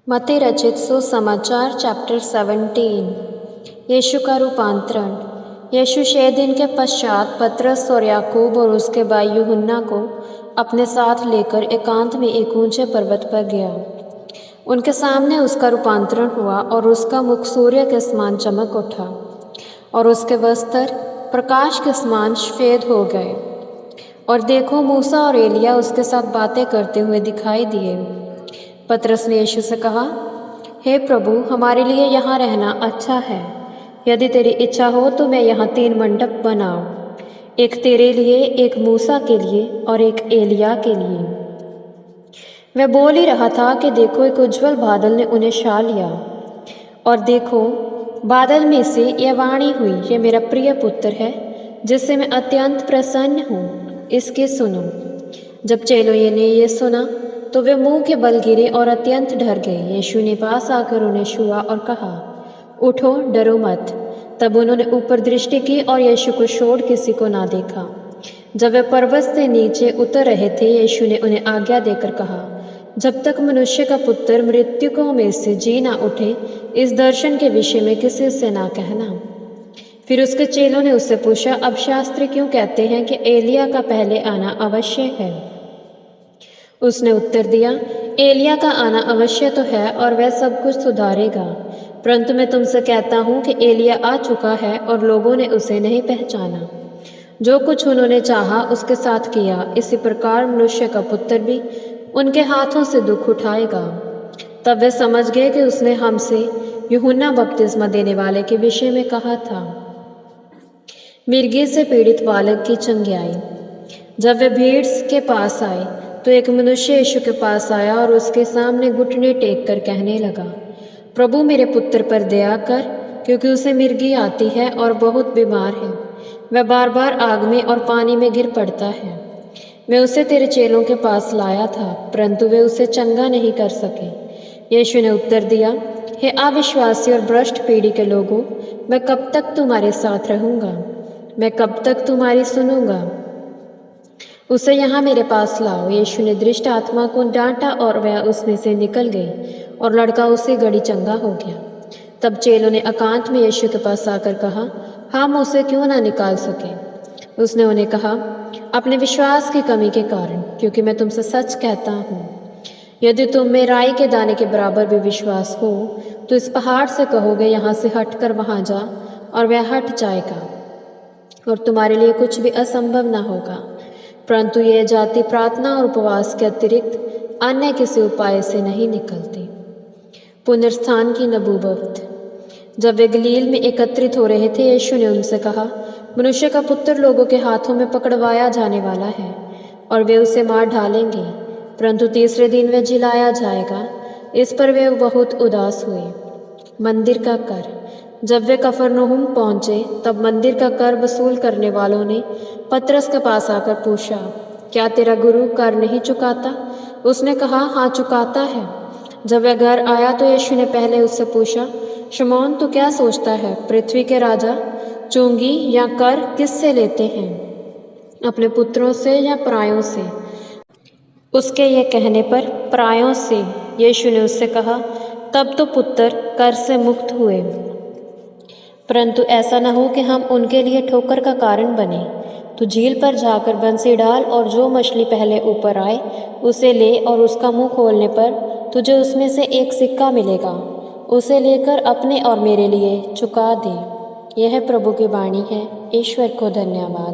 मत्ती रचित सुसमाचार चैप्टर 17। यीशु का रूपांतरण। यीशु 6 दिन के पश्चात पतरस और याकूब और उसके भाई यूहन्ना को अपने साथ लेकर एकांत में एक ऊंचे पर्वत पर गया। उनके सामने उसका रूपांतरण हुआ और उसका मुख सूर्य के समान चमक उठा और उसके वस्त्र प्रकाश के समान श्वेत हो गए। और देखो, मूसा और एलिया उसके साथ बातें करते हुए दिखाई दिए। पतरस ने यीशु से कहा, हे प्रभु, हमारे लिए यहाँ रहना अच्छा है। यदि तेरी इच्छा हो तो मैं यहाँ 3 मंडप बनाऊं, एक तेरे लिए, एक मूसा के लिए और एक एलिया के लिए। वह बोल ही रहा था कि देखो, एक उज्ज्वल बादल ने उन्हें छा लिया। और देखो, बादल में से यह वाणी हुई, यह मेरा प्रिय पुत्र है, जिससे मैं अत्यंत प्रसन्न हूँ, इसकी सुनो। जब चेलों ने ये सुना तो वे मुंह के बल गिरे और अत्यंत डर गए। यीशु ने पास आकर उन्हें छुआ और कहा, उठो, डरो मत। तब उन्होंने ऊपर दृष्टि की और यीशु को छोड़ किसी को ना देखा। जब वे पर्वत से नीचे उतर रहे थे, यीशु ने उन्हें आज्ञा देकर कहा, जब तक मनुष्य का पुत्र मृतकों में से जी ना उठे, इस दर्शन के विषय में किसी से ना कहना। फिर उसके चेलों ने उससे पूछा, अब शास्त्री क्यों कहते हैं कि एलिया का पहले आना अवश्य है? उसने उत्तर दिया, एलिया का आना अवश्य तो है और वह सब कुछ सुधारेगा, परंतु मैं तुमसे कहता हूँ कि एलिया आ चुका है और लोगों ने उसे नहीं पहचाना। जो कुछ उन्होंने चाहा उसके साथ किया, इसी प्रकार मनुष्य का पुत्र भी उनके हाथों से दुख उठाएगा। तब वे समझ गए कि उसने हमसे यूहन्ना बपतिस्मा देने वाले के विषय में कहा था। मिर्गी से पीड़ित बालक की चंगियाई। जब वे भीड़ के पास आए तो एक मनुष्य यीशु के पास आया और उसके सामने घुटने टेक कर कहने लगा, प्रभु, मेरे पुत्र पर दया कर, क्योंकि उसे मिर्गी आती है और बहुत बीमार है। वह बार बार आग में और पानी में गिर पड़ता है। मैं उसे तेरे चेलों के पास लाया था, परंतु वे उसे चंगा नहीं कर सके। यीशु ने उत्तर दिया, हे अविश्वासी और भ्रष्ट पीढ़ी के लोगों, मैं कब तक तुम्हारे साथ रहूँगा? मैं कब तक तुम्हारी सुनूंगा? उसे यहाँ मेरे पास लाओ। यीशु ने दृष्ट आत्मा को डांटा और वह उसमें से निकल गई और लड़का उसी घड़ी चंगा हो गया। तब चेलों ने एकांत में यीशु के पास आकर कहा, हम उसे क्यों ना निकाल सके? उसने उन्हें कहा, अपने विश्वास की कमी के कारण, क्योंकि मैं तुमसे सच कहता हूँ, यदि तुम में राई के दाने के बराबर भी विश्वास हो तो इस पहाड़ से कहोगे, यहाँ से हटकर वहाँ जा, और वह हट जाएगा, और तुम्हारे लिए कुछ भी असंभव ना होगा। परंतु यह जाति प्रार्थना और उपवास के अतिरिक्त अन्य किसी उपाय से नहीं निकलती। पुनरुत्थान की नबूवत। जब वे गलील में एकत्रित हो रहे थे, यीशु ने उनसे कहा, मनुष्य का पुत्र लोगों के हाथों में पकड़वाया जाने वाला है और वे उसे मार डालेंगे, परंतु तीसरे दिन वह जिलाया जाएगा। इस पर वे बहुत उदास हुए। मंदिर का कर। जब वे कफरनहूम पहुंचे, तब मंदिर का कर वसूल करने वालों ने पतरस के पास आकर पूछा, क्या तेरा गुरु कर नहीं चुकाता? उसने कहा, हाँ, चुकाता है। जब वह घर आया तो यीशु ने पहले उससे पूछा, शमौन, तू क्या सोचता है, पृथ्वी के राजा चुंगी या कर किससे लेते हैं, अपने पुत्रों से या परायों से? उसके ये कहने पर परायों से। यीशु ने उससे कहा, तब तो पुत्र कर से मुक्त हुए, परंतु ऐसा न हो कि हम उनके लिए ठोकर का कारण बने। तू झील पर जाकर बंसी डाल और जो मछली पहले ऊपर आए उसे ले, और उसका मुंह खोलने पर तुझे उसमें से एक सिक्का मिलेगा। उसे लेकर अपने और मेरे लिए चुका दे। यह प्रभु की वाणी है। ईश्वर को धन्यवाद।